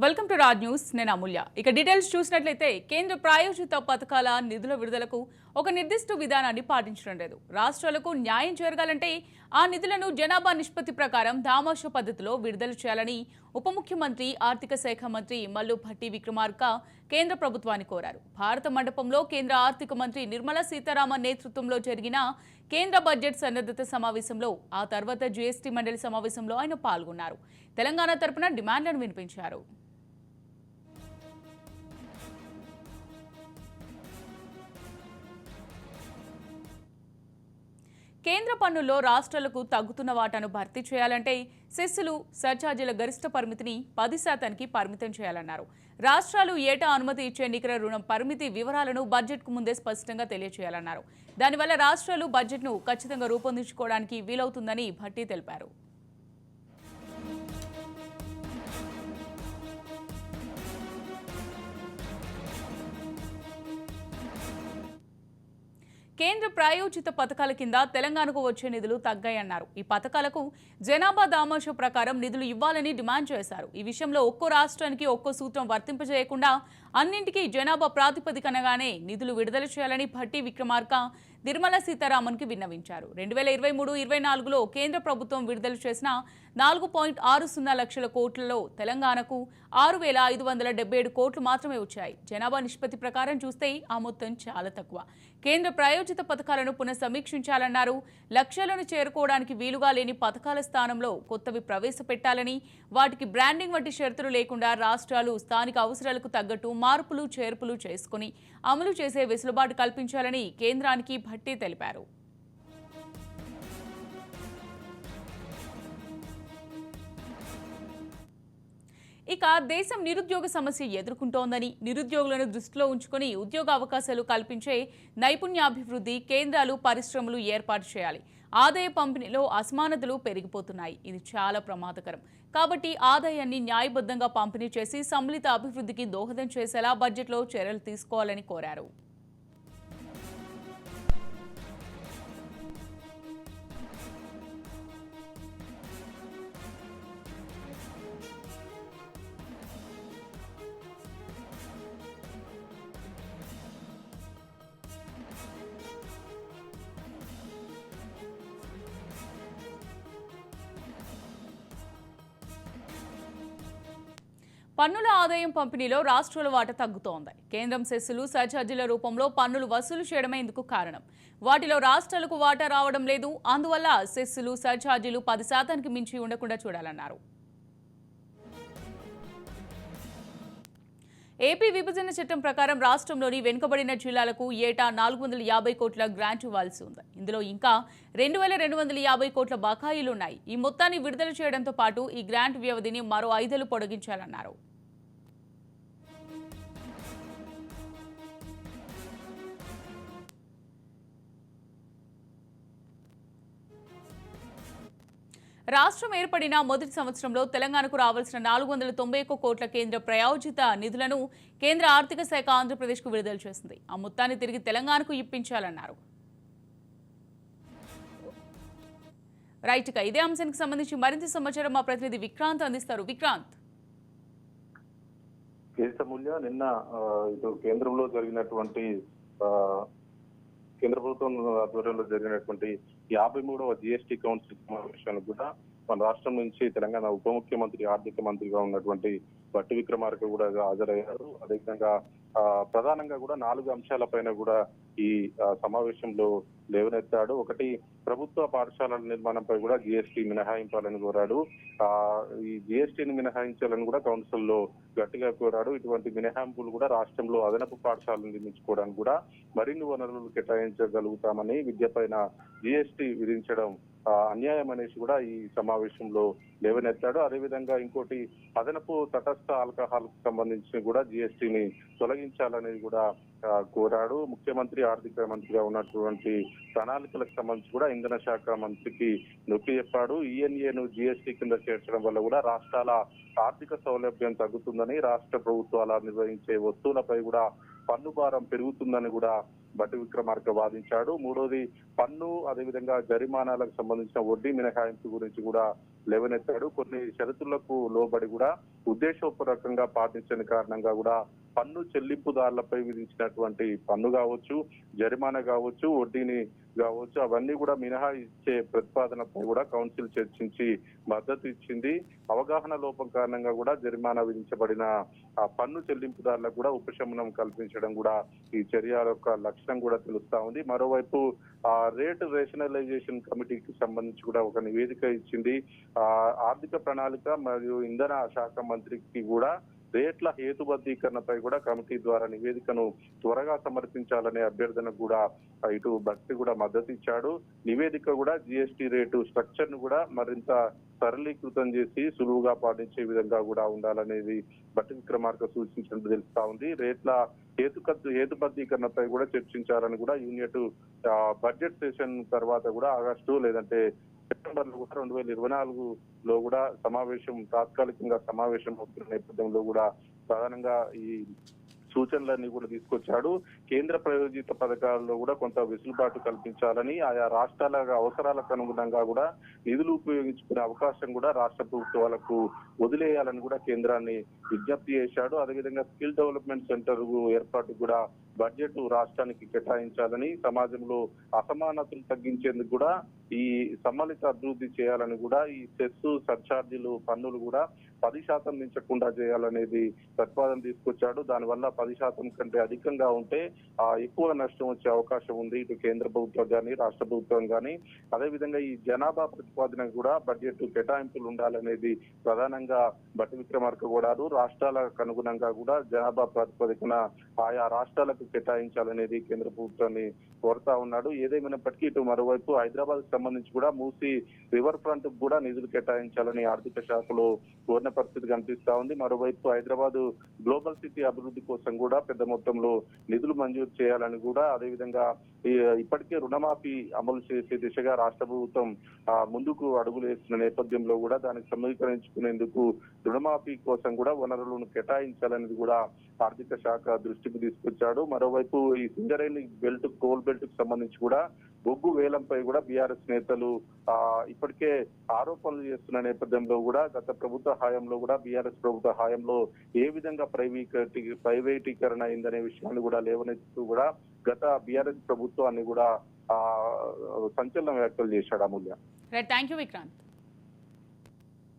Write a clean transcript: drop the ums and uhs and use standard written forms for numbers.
Welcome to Raj news. నేను అమూల్య. ఇక details చూసినట్లయితే కేంద్ర ప్రాయోజిత పథకాల నిధుల విడుదలకు ఒక నిర్దిష్ట విధానాన్ని పాటించడం లేదు. రాష్ట్రాలకు న్యాయం జరగాలంటే ఆ నిధులను జనాభా నిష్పత్తి ప్రకారం దామాషా పద్ధతిలో విడుదల చేయాలని ఉప ముఖ్యమంత్రి ఆర్థిక శాఖ మంత్రి మల్లు భట్టి విక్రమార్క కేంద్ర ప్రభుత్వాన్ని కోరారు. భారత మండపంలో కేంద్ర ఆర్థిక మంత్రి నిర్మలా సీతారామన్ నేతృత్వంలో జరిగిన కేంద్ర బడ్జెట్ సన్నద్ధత సమావేశంలో ఆ తర్వాత జీఎస్టీ మండలి సమావేశంలో ఆయన పాల్గొన్నారు. తెలంగాణ తరపున డిమాండ్లను వినిపించారు. కేంద్ర పన్నుల్లో రాష్ట్రాలకు తగ్గుతున్న వాటాను భర్తీ చేయాలంటే సెస్సులు సర్ఛార్జీల గరిష్ట పరిమితిని 10% పరిమితం చేయాలన్నారు. రాష్ట్రాలు ఏటా అనుమతి ఇచ్చే నికర రుణం పరిమితి వివరాలను బడ్జెట్కు ముందే స్పష్టంగా తెలియజేయాలన్నారు. దానివల్ల రాష్ట్రాలు బడ్జెట్ను ఖచ్చితంగా రూపొందించుకోవడానికి వీలవుతుందని భట్టి తెలిపారు. కేంద్ర ప్రాయోజిత పథకాల కింద తెలంగాణకు వచ్చే నిధులు తగ్గాయన్నారు. ఈ పథకాలకు జనాభా దామాషా ప్రకారం నిధులు ఇవ్వాలని డిమాండ్ చేశారు. ఈ విషయంలో ఒక్కో రాష్ట్రానికి ఒక్కో సూత్రం వర్తింపజేయకుండా అన్నింటికీ జనాభా ప్రాతిపదికనగానే నిధులు విడుదల చేయాలని భట్టి విక్రమార్క నిర్మలా సీతారామన్కి విన్నవించారు. 2023-24లో కేంద్ర ప్రభుత్వం విడుదల చేసిన 4.60 లక్షల కోట్లలో తెలంగాణకు 6,577 కోట్లు మాత్రమే వచ్చాయి. జనాభా నిష్పత్తి ప్రకారం చూస్తే ఆ మొత్తం చాలా తక్కువ. కేంద్ర ప్రాయోజిత పథకాలను పునఃసమీక్షించాలన్నారు. లక్ష్యాలను చేరుకోవడానికి వీలుగా లేని పథకాల స్థానంలో కొత్తవి ప్రవేశపెట్టాలని, వాటికి బ్రాండింగ్ వంటి షరతులు లేకుండా రాష్ట్రాలు స్థానిక అవసరాలకు తగ్గట్టు మార్పులు చేర్పులు చేసుకుని అమలు చేసే వెసులుబాటు కల్పించాలని కేంద్రానికి భట్టి తెలిపారు. ఇక దేశం నిరుద్యోగ సమస్య ఎదుర్కొంటోందని, నిరుద్యోగులను దృష్టిలో ఉంచుకొని ఉద్యోగ అవకాశాలు కల్పించే నైపుణ్యాభివృద్ధి కేంద్రాలు పరిశ్రమలు ఏర్పాటు చేయాలి. ఆదాయ పంపిణీలో అసమానతలు పెరిగిపోతున్నాయి. ఇది చాలా ప్రమాదకరం. కాబట్టి ఆదాయాన్ని న్యాయబద్ధంగా పంపిణీ చేసి సమ్మిళిత అభివృద్ధికి దోహదం చేసేలా బడ్జెట్లో చర్యలు తీసుకోవాలని కోరారు. పన్నుల ఆదాయం పంపిణీలో రాష్ట్రాల వాటా తగ్గుతోంది. కేంద్రం సెస్సులు సర్ఛార్జీల రూపంలో పన్నులు వసూలు చేయడమే ఇందుకు కారణం. వాటిలో రాష్ట్రాలకు వాటా రావడం లేదు. అందువల్ల సెస్సులు సర్ఛార్జీలు 10%కి మించి ఉండకుండా చూడాలన్నారు. ఏపీ విభజన చట్టం ప్రకారం రాష్ట్రంలోని వెనుకబడిన జిల్లాలకు ఏటా 450 కోట్ల గ్రాంట్ ఇవ్వాల్సి ఉంది. ఇందులో ఇంకా 2,250 కోట్ల బకాయిలున్నాయి. ఈ మొత్తాన్ని విడుదల చేయడంతో పాటు ఈ గ్రాంట్ వ్యవధిని మరో 5 ఏళ్లు పొడిగించాలన్నారు. రాష్ట్రం ఏర్పడిన మొదటి సంవత్సరంలో తెలంగాణకు రావాల్సిన 491 కోట్ల కేంద్ర ప్రాయోజిత నిధులను కేంద్ర ఆర్థిక శాఖ ఆంధ్రప్రదేశ్కు విడుదల చేసింది. ఆ మొత్తాన్ని తిరిగి తెలంగాణకు ఇప్పించాలన్నారు. రైట్ గా ఇదే అంశానికి సంబంధించి మరింత సమాచారం మా ప్రతినిధి విక్రాంత్ అందిస్తారు. విక్రాంత్. నిన్న ఇటు కేంద్రంలో జరిగినటువంటి కేంద్ర ప్రభుత్వం ఆధ్వర్యంలో జరిగినటువంటి 53వ జీఎస్టీ కౌన్సిల్ సమావేశానికి కూడా మన రాష్ట్రం నుంచి తెలంగాణ ఉప ముఖ్యమంత్రి ఆర్థిక మంత్రిగా ఉన్నటువంటి భట్టి విక్రమార్క కూడా హాజరయ్యారు. అదేవిధంగా ప్రధానంగా కూడా 4 అంశాలపైన కూడా ఈ సమావేశంలో లేవనెత్తాడు. ఒకటి, ప్రభుత్వ పాఠశాలల నిర్మాణంపై కూడా జీఎస్టీ మినహాయింపాలని కోరాడు. ఈ జీఎస్టీని మినహాయించాలని కూడా కౌన్సిల్లో గట్టిగా కోరాడు. ఇటువంటి మినహాయింపులు కూడా రాష్ట్రంలో అదనపు పాఠశాలను నిర్మించుకోవడానికి కూడా మరిన్ని వనరులు కేటాయించగలుగుతామని, విద్యపైన జీఎస్టీ విధించడం అన్యాయం అనేసి కూడా ఈ సమావేశంలో లేవనెత్తాడు. అదేవిధంగా ఇంకోటి, అదనపు తటస్థ ఆల్కహాల్ కు సంబంధించి కూడా జీఎస్టీని తొలగించాలనేది కూడా కోరాడు. ముఖ్యమంత్రి ఆర్థిక మంత్రిగా ఉన్నటువంటి ప్రణాళికలకు సంబంధించి కూడా ఇంధన శాఖ మంత్రికి నొక్కి చెప్పాడు. ఈఎన్ఏను జీఎస్టీ కింద చేర్చడం వల్ల కూడా రాష్ట్రాల ఆర్థిక సౌలభ్యం తగ్గుతుందని, రాష్ట్ర ప్రభుత్వాల నిర్వహించే వస్తువులపై కూడా పన్ను భారం పెరుగుతుందని కూడా భట్టి విక్రమార్క వాదించాడు. మూడోది పన్ను అదేవిధంగా జరిమానాలకు సంబంధించిన వడ్డీ మినహాయింపు గురించి కూడా లేవనెత్తాడు. కొన్ని షరతులకు లోబడి కూడా ఉద్దేశపూర్వకంగా పాటించని కారణంగా కూడా పన్ను చెల్లింపుదారులపై విధించినటువంటి పన్ను కావచ్చు, జరిమానా కావచ్చు, వడ్డీని కావచ్చు, అవన్నీ కూడా మినహాయించే ప్రతిపాదనపై కూడా కౌన్సిల్ చర్చించి మద్దతు ఇచ్చింది. అవగాహన లోపం కారణంగా కూడా జరిమానా విధించబడిన ఆ పన్ను చెల్లింపుదారులకు కూడా ఉపశమనం కల్పించడం కూడా ఈ చర్య యొక్క లక్ష్యం కూడా తెలుస్తా ఉంది. మరోవైపు ఆ రేట్ రేషనలైజేషన్ కమిటీకి సంబంధించి కూడా ఒక నివేదిక ఇచ్చింది. ఆర్థిక ప్రణాళిక మరియు ఇంధన శాఖ మంత్రికి కూడా రేట్ల హేతుబద్ధీకరణపై కూడా కమిటీ ద్వారా నివేదికను త్వరగా సమర్పించాలనే అభ్యర్థనకు కూడా ఇటు భక్తి కూడా మద్దతు ఇచ్చాడు. నివేదిక కూడా జిఎస్టీ రేటు స్ట్రక్చర్ ను కూడా మరింత సరళీకృతం చేసి సులువుగా పాటించే విధంగా కూడా ఉండాలనేది భట్టి విక్రమార్క సూచించినట్టు తెలుస్తా ఉంది. రేట్ల హేతుబద్ధీకరణపై కూడా చర్చించాలని కూడా యూనియట్ బడ్జెట్ సెషన్ తర్వాత కూడా ఆగస్టు లేదంటే సెప్టెంబర్ లో కూడా 2024లో కూడా తాత్కాలికంగా సమావేశం అవుతున్న నేపథ్యంలో కూడా ప్రధానంగా ఈ సూచనలన్నీ కూడా తీసుకొచ్చాడు. కేంద్ర ప్రాయోజిత పథకాల్లో కూడా కొంత వెసులుబాటు కల్పించాలని, ఆయా రాష్ట్రాల అవసరాలకు అనుగుణంగా కూడా నిధులు ఉపయోగించుకునే అవకాశం కూడా రాష్ట్ర ప్రభుత్వాలకు వదిలేయాలని కూడా కేంద్రాన్ని విజ్ఞప్తి చేశాడు. అదేవిధంగా స్కిల్ డెవలప్మెంట్ సెంటర్ ఏర్పాటు కూడా బడ్జెట్ రాష్ట్రానికి కేటాయించాలని, సమాజంలో అసమానతలు తగ్గించేందుకు కూడా ఈ సమ్మిళిత అభివృద్ధి చేయాలని కూడా ఈ సెస్ సర్ఛార్జీలు పన్నులు కూడా 10% మించకుండా చేయాలనేది ప్రతిపాదన తీసుకొచ్చాడు. దానివల్ల 10% కంటే అధికంగా ఉంటే ఎక్కువ నష్టం వచ్చే అవకాశం ఉంది ఇటు కేంద్ర ప్రభుత్వం కానీ రాష్ట్ర ప్రభుత్వం కానీ. అదేవిధంగా ఈ జనాభా ప్రతిపాదన కూడా బడ్జెట్ కేటాయింపులు ఉండాలనేది ప్రధానంగా భట్టి విక్రమార్క కూడా రాష్ట్రాలకు అనుగుణంగా కూడా జనాభా ప్రాతిపదికన ఆయా రాష్ట్రాలకు కేటాయించాలనేది కేంద్ర ప్రభుత్వాన్ని కోరుతా ఉన్నాడు. ఏదేమైనప్పటికీ ఇటు మరోవైపు హైదరాబాద్ కు సంబంధించి కూడా మూసీ రివర్ ఫ్రంట్ కూడా నిధులు కేటాయించాలని ఆర్థిక శాఖలో కోరిన పరిస్థితి కనిపిస్తా ఉంది. మరోవైపు హైదరాబాద్ గ్లోబల్ సిటీ అభివృద్ధి కోసం కూడా పెద్ద మొత్తంలో నిధులు మంజూరు చేయాలని కూడా, అదేవిధంగా ఇప్పటికే రుణమాఫీ అమలు చేసే దిశగా రాష్ట్ర ప్రభుత్వం ముందుకు అడుగులు వేస్తున్న నేపథ్యంలో కూడా దానికి సమీకరించుకునేందుకు రుణమాఫీ కోసం కూడా వనరులను కేటాయించాలనేది కూడా ఆర్థిక శాఖ దృష్టికి తీసుకొచ్చాడు. మరోవైపు ఈ సింగరేణి కోల్ బెల్ట్ కు సంబంధించి కూడా బొగ్గు వేలంపై కూడా బీఆర్ఎస్ నేతలు ఇప్పటికే ఆరోపణలు చేస్తున్న నేపథ్యంలో కూడా గత ప్రభుత్వ హయాంలో కూడా బీఆర్ఎస్ ప్రభుత్వ హయాంలో ఏ విధంగా ప్రైవేటీకరణ అయిందనే విషయాన్ని కూడా లేవనెత్తుతూ కూడా గత బీఆర్ఎస్ ప్రభుత్వాన్ని కూడా సంచలన వ్యాఖ్యలు చేశాడు. అమూల్య. Thank you Vikrant.